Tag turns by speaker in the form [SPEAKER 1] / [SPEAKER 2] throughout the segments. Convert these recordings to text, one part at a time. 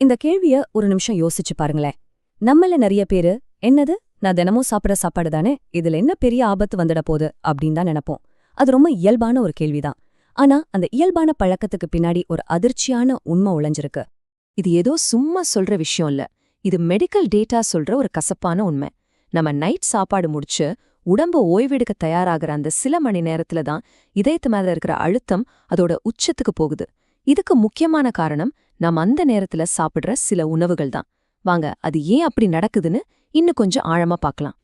[SPEAKER 1] இந்த கேள்விய ஒரு நிமிஷம் யோசிச்சு பாருங்களேன். நம்மள நிறைய பேரு என்னது நான் தினமும் சாப்பிடுற சாப்பாடு தானே, இதுல என்ன பெரிய ஆபத்து வந்துட போகுது அப்படின்னு தான் நினைப்போம். அது ரொம்ப இயல்பான ஒரு கேள்விதான். ஆனா அந்த இயல்பான பழக்கத்துக்கு பின்னாடி ஒரு அதிர்ச்சியான உண்மை ஒளிஞ்சிருக்கு.
[SPEAKER 2] இது ஏதோ சும்மா சொல்ற விஷயம் இல்ல. இது மெடிக்கல் டேட்டா சொல்ற ஒரு கசப்பான உண்மை. நம்ம நைட் சாப்பாடு முடிச்சு உடம்பு ஓய்வெடுக்க தயாராகிற அந்த சில மணி நேரத்துல தான் இதயத்து மேல இருக்கிற அழுத்தம் அதோட உச்சத்துக்கு போகுது. இதுக்கு முக்கியமான காரணம் நம்ம அந்த நேரத்துல சாப்பிடுற சில உணவுகள் தான். வாங்க, அது ஏன் அப்படி நடக்குதுன்னு இன்னும் கொஞ்சம் ஆழமா பார்க்கலாம்.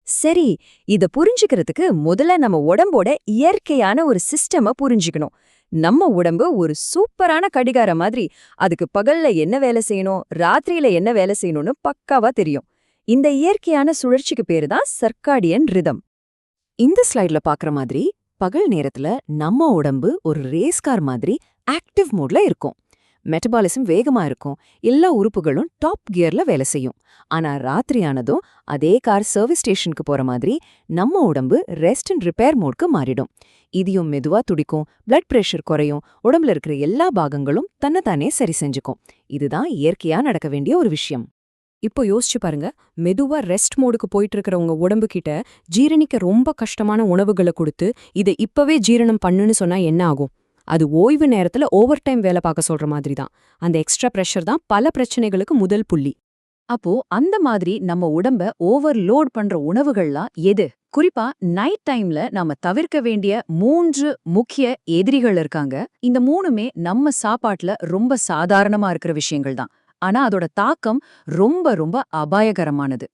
[SPEAKER 1] சரி, இத புரிஞ்சுக்கிறதுக்கு முதல்ல நம்ம உடம்போட இயற்கையான ஒரு சிஸ்டம புரிஞ்சுக்கணும். நம்ம உடம்பு ஒரு சூப்பரான கடிகார மாதிரி. அதுக்கு பகல்ல என்ன வேலை செய்யணும், ராத்திரியில என்ன வேலை செய்யணும்னு பக்காவா தெரியும். இந்த இயற்கையான சுழற்சிக்கு பேரு தான் சர்க்காடியன் ரிதம்.
[SPEAKER 2] இந்த ஸ்லைட்ல பாக்குற மாதிரி பகல் நேரத்துல நம்ம உடம்பு ஒரு ரேஸ் கார் மாதிரி ஆக்டிவ் மோட்ல இருக்கும். மெட்டபாலிசம் வேகமா இருக்கும், எல்லா உறுப்புகளும் டாப் கியர்ல வேலை செய்யும். ஆனா ராத்திரியானதும் அதே கார் சர்வீஸ் ஸ்டேஷனுக்கு போற மாதிரி நம்ம உடம்பு ரெஸ்ட் அண்ட் ரிப்பேர் மோட்க்கு மாறிடும். இதயம் மெதுவா துடிக்கும், பிளட் பிரஷர் குறையும், உடம்புல இருக்கிற எல்லா பாகங்களும் தன்னைத்தானே சரி செஞ்சுக்கும். இதுதான் இயற்கையா நடக்க வேண்டிய ஒரு விஷயம்.
[SPEAKER 1] இப்போ யோசிச்சு பாருங்க, மெதுவா ரெஸ்ட் மோடுக்கு போயிட்டு இருக்கிற உங்க உடம்பு கிட்ட ஜீரணிக்க ரொம்ப கஷ்டமான உணவுகளை கொடுத்து இதை இப்பவே ஜீரணம் பண்ணுன்னு சொன்னா என்ன ஆகும்? அது ஓய்வு நேரத்துல ஓவர் டைம் வேலை பார்க்க சொல்ற மாதிரி தான். அந்த எக்ஸ்ட்ரா பிரஷர் தான் பல பிரச்சனைகளுக்கு முதல் புள்ளி.
[SPEAKER 2] அப்போ அந்த மாதிரி நம்ம உடம்ப ஓவர்லோட் பண்ற உணவுகள்லாம் எது? குறிப்பா நைட் டைம்ல நாம தவிர்க்க வேண்டிய 3 முக்கிய எதிரிகள் இருக்காங்க. இந்த 3மே நம்ம சாப்பாட்டுல ரொம்ப சாதாரணமா இருக்கிற விஷயங்கள் தான். ஆனா அதோட தாக்கம் ரொம்ப ரொம்ப அபாயகரமானது.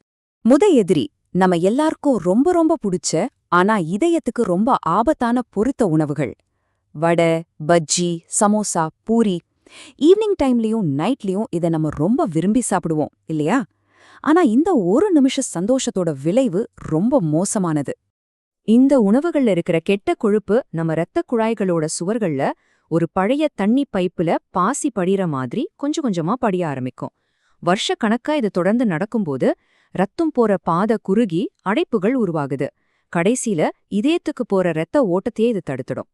[SPEAKER 1] எதிரி நம்ம எல்லாருக்கும் ரொம்ப ரொம்ப பிடிச்ச, ஆனா இதயத்துக்கு ரொம்ப ஆபத்தான பொரித்த உணவுகள். வடை, பஜ்ஜி, சமோசா, பூரி. ஈவினிங் டைம்லயும் நைட்லயும் இதை நம்ம ரொம்ப விரும்பி சாப்பிடுவோம் இல்லையா? ஆனா இந்த ஒரு நிமிஷ சந்தோஷத்தோட விளைவு ரொம்ப மோசமானது. இந்த உணவுகள்ல இருக்கிற கெட்ட கொழுப்பு நம்ம இரத்த குழாய்களோட சுவர்கள்ல ஒரு பழைய தண்ணி பைப்புல பாசி படிகிற மாதிரி கொஞ்சம் கொஞ்சமா படிய ஆரம்பிக்கும். வருஷக்கணக்கா இது தொடர்ந்து நடக்கும்போது ரத்தம் போற பாதை குறுகி அடைப்புகள் உருவாகுது. கடைசியில இதயத்துக்கு போற இரத்த ஓட்டத்தையே இது தடுத்துடும்.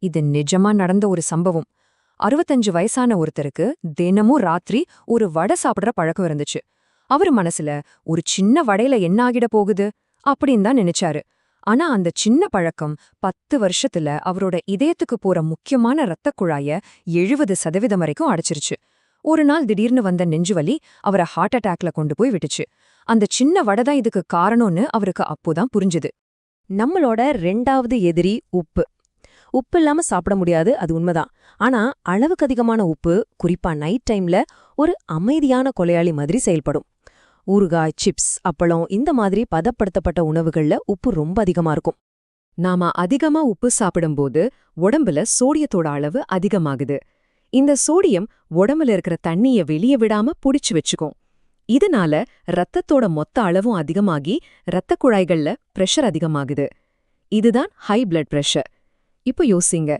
[SPEAKER 1] இது நிஜமா நடந்த ஒரு சம்பவம். 65 வயசான ஒருத்தருக்கு தினமும் ராத்திரி ஒரு வடை சாப்பிடுற பழக்கம் இருந்துச்சு. அவரு மனசுல ஒரு சின்ன வடையில என்ன ஆகிட போகுது அப்படின்னு தான் நினைச்சாரு. ஆனா அந்த சின்ன பழக்கம் 10 வருஷத்துல அவரோட இதயத்துக்கு போற முக்கியமான இரத்தக் குழாய 70% வரைக்கும் அடைச்சிருச்சு. ஒரு நாள் திடீர்னு வந்த நெஞ்சுவலி அவரை ஹார்ட் அட்டாக்ல கொண்டு போய் விட்டுச்சு. அந்த சின்ன வடை தான் இதுக்கு காரணம்னு அவருக்கு அப்போதான் புரிஞ்சுது. நம்மளோட 2வது எதிரி உப்பு. உப்பு இல்லாம சாப்பிட முடியாது, அது உண்மைதான். ஆனா அளவுக்கு அதிகமான உப்பு, குறிப்பா நைட் டைம்ல, ஒரு அமைதியான கொலையாளி மாதிரி செயல்படும். ஊறுகாய், சிப்ஸ், அப்பளம் இந்த மாதிரி பதப்படுத்தப்பட்ட உணவுகள்ல உப்பு ரொம்ப அதிகமா இருக்கும். நாம அதிகமா உப்பு சாப்பிடும்போது உடம்புல சோடியத்தோட அளவு அதிகமாகுது. இந்த சோடியம் உடம்புல இருக்கிற தண்ணிய வெளியே விடாம புடிச்சு வச்சுக்கும். இதனால ரத்தத்தோட மொத்த அளவும் அதிகமாகி இரத்தக் குழாய்கள்ல பிரஷர் அதிகமாகுது. இதுதான் ஹை பிளட் பிரஷர். இப்போ யோசிங்க,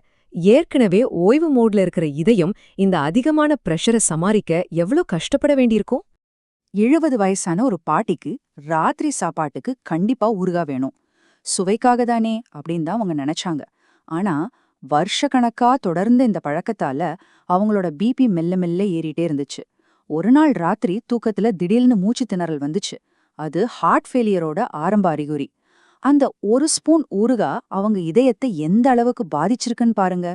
[SPEAKER 1] ஏற்கனவே ஓய்வு மோட்ல இருக்கிற இதயம் இந்த அதிகமான பிரஷரை சமாளிக்க எவ்வளோ கஷ்டப்பட வேண்டியிருக்கும்?
[SPEAKER 3] 70 வயசான ஒரு பாட்டிக்கு ராத்திரி சாப்பாட்டுக்கு கண்டிப்பா ஊறுகாய் வேணும். சுவைக்காக தானே அப்படின்னு தான் அவங்க நினைச்சாங்க. ஆனா வருஷக்கணக்கா தொடர்ந்து இந்த பழக்கத்தால அவங்களோட பிபி மெல்ல மெல்ல ஏறிட்டே இருந்துச்சு. ஒரு நாள் ராத்திரி தூக்கத்துல திடீர்னு மூச்சு திணறல் வந்துச்சு. அது ஹார்ட் ஃபெயிலியரோட ஆரம்ப அறிகுறி. அந்த ஒரு ஸ்பூன் ஊறுகாய் அவங்க இதயத்தை எந்த அளவுக்கு பாதிச்சிருக்குன்னு பாருங்க.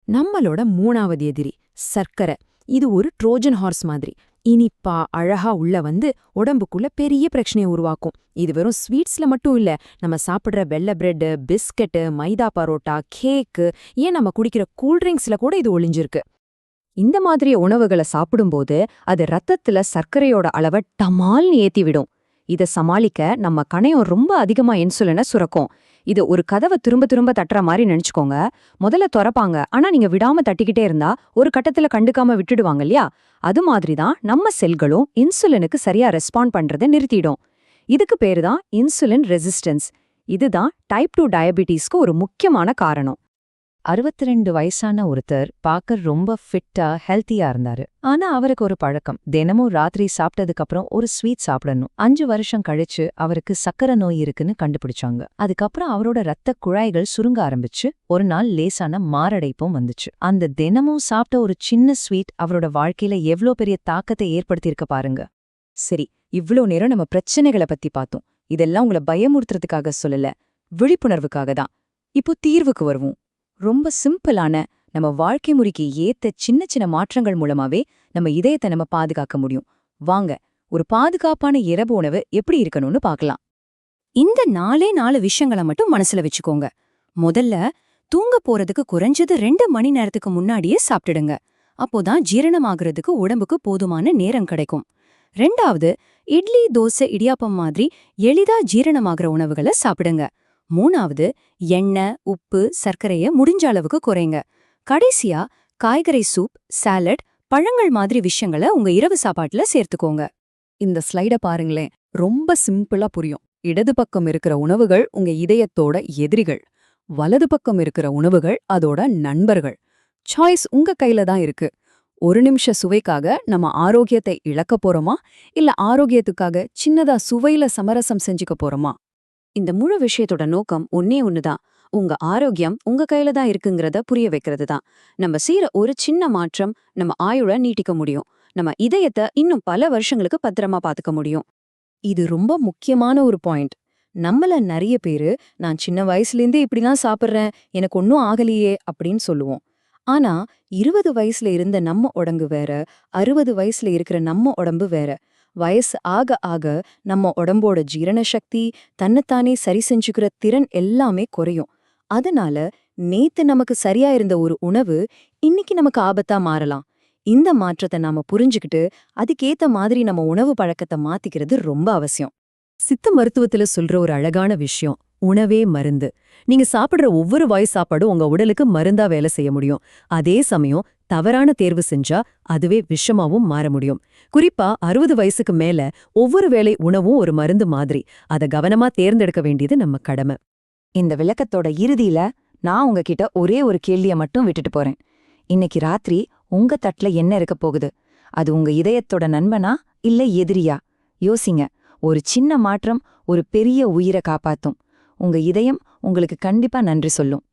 [SPEAKER 1] நம்மளோட 3வது எதிரி சர்க்கரை. இது ஒரு ட்ரோஜன் ஹார்ஸ் மாதிரி. இனிப்பா அழகா உள்ள வந்து உடம்புக்குள்ள பெரிய பிரச்சனையை உருவாக்கும். இது வெறும் ஸ்வீட்ஸ்ல மட்டும் இல்ல, நம்ம சாப்பிடுற வெள்ளை பிரெட்டு, பிஸ்கட்டு, மைதா பரோட்டா, கேக்கு, ஏன் நம்ம குடிக்கிற கூல்ட்ரிங்க்ஸ்ல கூட இது ஒளிஞ்சிருக்கு. இந்த மாதிரி உணவுகளை சாப்பிடும்போது அது ரத்தத்துல சர்க்கரையோட அளவை டமால்னு ஏத்தி விடும். இதை சமாளிக்க நம்ம கணையம் ரொம்ப அதிகமா இன்சுலினை சுரக்கும். இது ஒரு கதவை திரும்ப திரும்ப தட்டுற மாதிரி நினைச்சுக்கோங்க. முதல்ல திறப்பாங்க, ஆனா நீங்க விடாம தட்டிக்கிட்டே இருந்தா ஒரு கட்டத்துல கண்டுக்காம விட்டுடுவாங்க இல்லையா? அது மாதிரிதான் நம்ம செல்களும் இன்சுலினுக்கு சரியா ரெஸ்பாண்ட் பண்றதை நிறுத்திடும். இதுக்கு பேரு தான் இன்சுலின் ரெசிஸ்டன்ஸ். இதுதான் டைப் 2 டயபிட்டிஸ்க்கு ஒரு முக்கியமான காரணம்.
[SPEAKER 2] 62 வயசான ஒருத்தர் பார்க்க ரொம்ப ஃபிட்டா ஹெல்த்தியா இருந்தாரு. ஆனா அவருக்கு ஒரு பழக்கம், தினமும் ராத்திரி சாப்பிட்டதுக்கு அப்புறம் ஒரு ஸ்வீட் சாப்பிடணும். 5 வருஷம் கழிச்சு அவருக்கு சக்கரை நோய் இருக்குன்னு கண்டுபிடிச்சாங்க. அதுக்கப்புறம் அவரோட ரத்த குழாய்கள் சுருங்க ஆரம்பிச்சு ஒரு நாள் லேசான மாரடைப்பும் வந்துச்சு. அந்த தினமும் சாப்பிட்ட ஒரு சின்ன ஸ்வீட் அவரோட வாழ்க்கையில எவ்ளோ பெரிய தாக்கத்தை ஏற்படுத்தியிருக்க பாருங்க.
[SPEAKER 1] சரி, இவ்ளோ நேரம் நம்ம பிரச்சனைகளை பத்தி பார்த்தோம். இதெல்லாம் உங்களை பயமுறுத்துறதுக்காக சொல்லல, விழிப்புணர்வுக்காக தான். இப்போ தீர்வுக்கு வருவோம். ரொம்ப சிம்பிளான நம்ம வாழ்க்கை முறைக்கு ஏத்த சின்ன சின்ன மாற்றங்கள் மூலமாவே நம்ம இதயத்தை நம்ம பாதுகாக்க முடியும். வாங்க, ஒரு பாதுகாப்பான இரவு உணவு எப்படி இருக்கணும்னு பார்க்கலாம். இந்த 4 விஷயங்களை மட்டும் மனசுல வச்சுக்கோங்க. முதல்ல, தூங்க போறதுக்கு குறைஞ்சது 2 மணி நேரத்துக்கு முன்னாடியே சாப்பிட்டுடுங்க. அப்போதான் ஜீரணமாகறதுக்கு உடம்புக்கு போதுமான நேரம் கிடைக்கும். 2வது, இட்லி, தோசை, இடியாப்பம் மாதிரி எளிதா ஜீரணமாகிற உணவுகளை சாப்பிடுங்க. 3வது, எண்ணெய், உப்பு, சர்க்கரைய முடிஞ்ச அளவுக்கு குறைங்க. கடைசியா, காய்கறி சூப், சாலட், பழங்கள் மாதிரி விஷயங்களை உங்க இரவு சாப்பாட்டுல சேர்த்துக்கோங்க. இந்த ஸ்லைட பாருங்களேன், ரொம்ப சிம்பிளா புரியும். இடது பக்கம் இருக்கிற உணவுகள் உங்க இதயத்தோட எதிரிகள், வலது பக்கம் இருக்கிற உணவுகள் அதோட நண்பர்கள். சாய்ஸ் உங்க கையில தான் இருக்கு. ஒரு நிமிஷ சுவைக்காக நம்ம ஆரோக்கியத்தை இழக்க போறோமா, இல்ல ஆரோக்கியத்துக்காக சின்னதா சுவையில சமரசம் செஞ்சுக்க போறோமா? இந்த முழு விஷயத்தோட நோக்கம் ஒன்னே ஒண்ணுதான். உங்க ஆரோக்கியம் உங்க கையில தான் இருக்குங்கிறத புரிய வைக்கிறது தான். நம்ம செய்யற ஒரு சின்ன மாற்றம் நம்ம ஆயுள நீட்டிக்க முடியும். நம்ம இதயத்தை இன்னும் பல வருஷங்களுக்கு பத்திரமா பாத்துக்க முடியும். இது ரொம்ப முக்கியமான ஒரு பாயிண்ட். நம்மள நிறைய பேரு, நான் சின்ன வயசுலேருந்தே இப்படிலாம் சாப்பிட்றேன், எனக்கு ஒன்னும் ஆகலையே அப்படின்னு சொல்லுவோம். ஆனா 20 வயசுல இருந்த நம்ம உடம்பு வேற, 60 வயசுல இருக்கிற நம்ம உடம்பு வேற. வயசு ஆக ஆக நம்ம உடம்போட ஜீரண சக்தி, தன்னைத்தானே சரி செஞ்சுக்கிற திறன் எல்லாமே குறையும். அதனால நேத்து நமக்கு சரியா இருந்த ஒரு உணவு இன்னைக்கு நமக்கு ஆபத்தா மாறலாம். இந்த மாற்றத்தை நாம புரிஞ்சுக்கிட்டு அதுக்கேத்த மாதிரி நம்ம உணவு பழக்கத்தை மாத்திக்கிறது ரொம்ப அவசியம்.
[SPEAKER 2] சித்த மருத்துவத்துல சொல்ற ஒரு அழகான விஷயம், உணவே மருந்து. நீங்க சாப்பிடுற ஒவ்வொரு வாய் சாப்பாடும் உங்க உடலுக்கு மருந்தா வேலை செய்ய முடியும். அதே சமயம் தவறான தேர்வு செஞ்சா அதுவே விஷமாவும் மாற முடியும். குறிப்பா 60 வயசுக்கு மேல ஒவ்வொரு வேளை உணவும் ஒரு மருந்து மாதிரி. அத கவனமா தேர்ந்தெடுக்க வேண்டியது நம்ம கடமை.
[SPEAKER 1] இந்த விளக்கத்தோட இறுதியில நான் உங்ககிட்ட ஒரே ஒரு கேள்விய மட்டும் விட்டுட்டு போறேன். இன்னைக்கு ராத்திரி உங்க தட்டுல என்ன இருக்க போகுது? அது உங்க இதயத்தோட நண்பனா இல்ல எதிரியா? யோசிங்க. ஒரு சின்ன மாற்றம் ஒரு பெரிய உயிரை காப்பாத்தும். உங்க இதயம் உங்களுக்கு கண்டிப்பா நன்றி சொல்லும்.